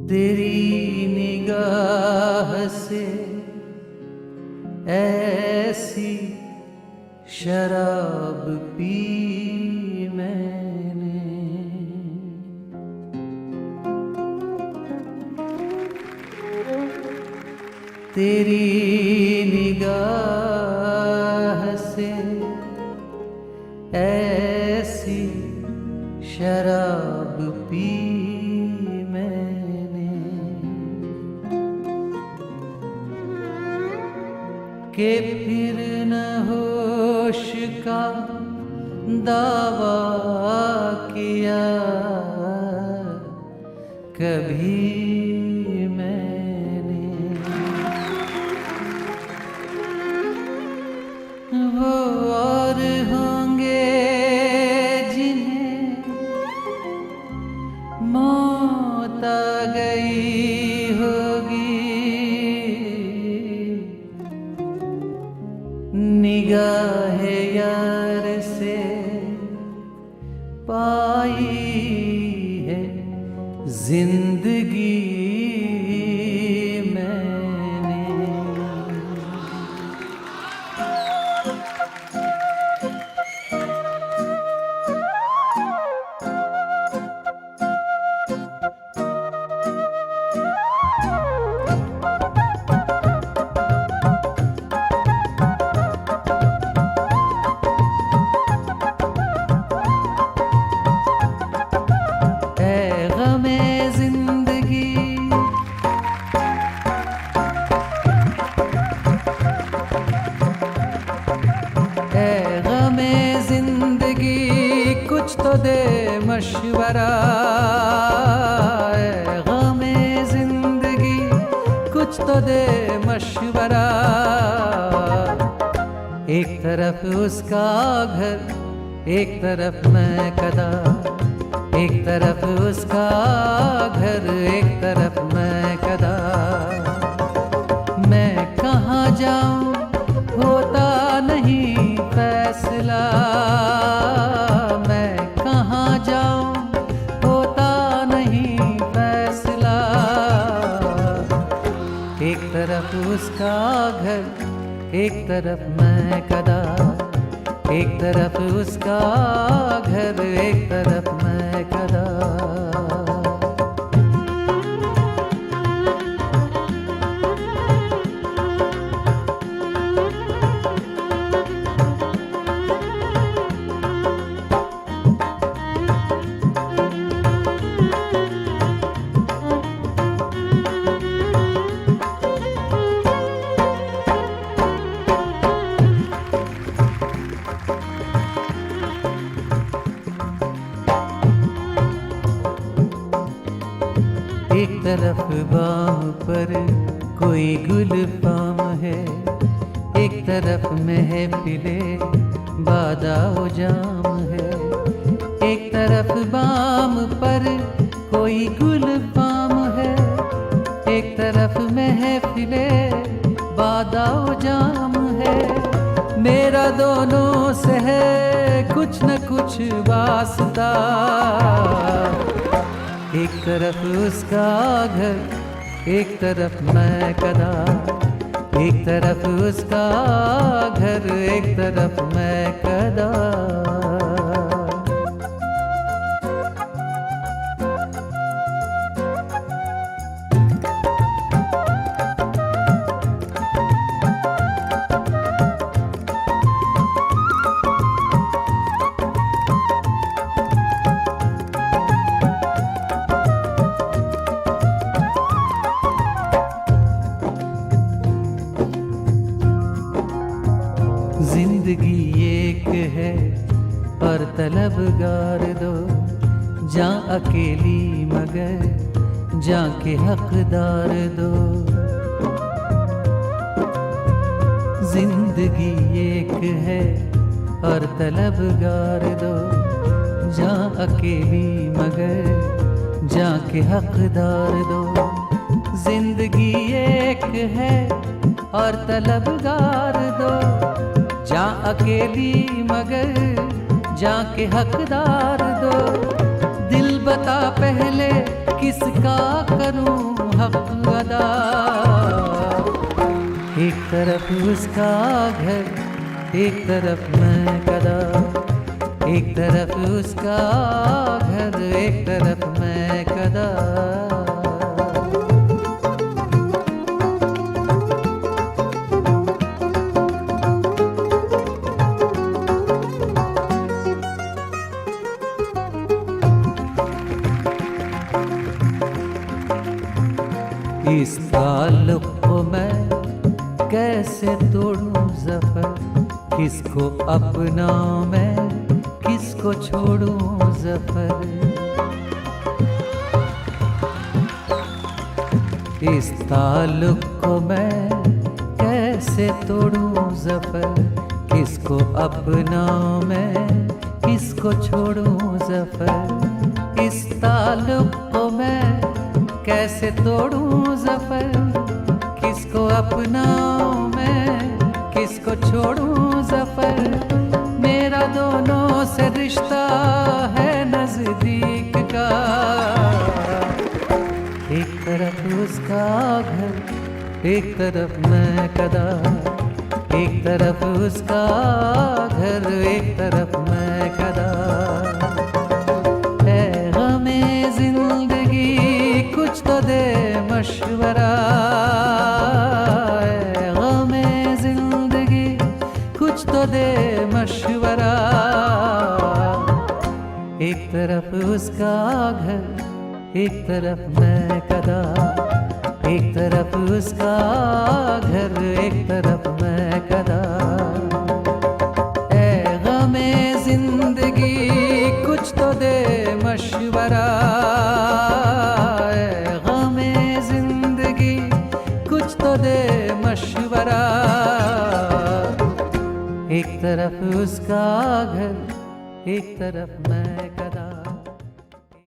तेरी निगाह से ऐसी शराब पी मैंने, तेरी निगाह से ऐसी शराब पी मैंने कि फिर न होश का दावा किया कभी मैंने। वो और होंगे जिन्हें मौत आ गई होगी, निगाह यार से पाई है जिंदगी मैंने। कुछ तो दे मशवरा, गमे जिंदगी कुछ तो दे मशवरा। एक तरफ उसका घर, एक तरफ मैं कदा, एक तरफ उसका घर, एक तरफ मैं कदा। मैं कहाँ जाऊँ होता नहीं फैसला, मैं कहाँ जाऊँ होता नहीं फैसला। एक तरफ उसका घर, एक तरफ मैं कदा, एक तरफ उसका घर, एक तरफ मैं कदा। एक तरफ बाम पर कोई गुल फाम है, एक तरफ महफिले बादाओ जाम है। एक तरफ बाम पर कोई गुल फाम है, एक तरफ महफिले बादाओ जाम है। मेरा दोनों से है कुछ न कुछ वास्ता, एक तरफ उसका घर, एक तरफ मैं कदा, एक तरफ उसका घर, एक तरफ मैं कदा। जिंदगी एक है और तलबगार दो, जा अकेली मगर जा के हकदार दो। जिंदगी एक है और तलबगार दो, जा अकेली मगर जा के हकदार दो। जिंदगी एक है और तलबगार दो, जा अकेली मगर जाके हकदार दो। दिल बता पहले किसका करूं हक अदा। एक तरफ उसका घर, एक तरफ मैं कदा। एक तरफ उसका घर, एक तरफ मैं कदा। इस ताल्लुक को मैं कैसे तोड़ूं ज़फ़र, किसको अपना मैं किसको छोड़ूं ज़फ़र। इस ताल्लुक को मैं कैसे तोड़ूं ज़फ़र, किसको अपना मैं किसको छोड़ूं ज़फ़र। इस ताल्लुक को मैं कैसे तोड़ूं ज़फ़र, किसको अपनाऊं मैं किसको छोड़ूं ज़फ़र। मेरा दोनों से रिश्ता है नज़दीक का। एक तरफ उसका घर, एक तरफ मैं कदा। एक तरफ उसका घर, एक तरफ मैं कदा। है गमे ज़िंदगी कुछ तो दे मशवरा, है गमे ज़िंदगी कुछ तो दे मशवरा। एक तरफ उसका घर, एक तरफ मैं कदा। एक तरफ उसका घर, एक तरफ मैं कदा। ऐ गमे ज़िंदगी कुछ तो दे मशवरा, ऐ गमे ज़िंदगी कुछ तो दे मशवरा। एक तरफ उसका घर, एक तरफ मैं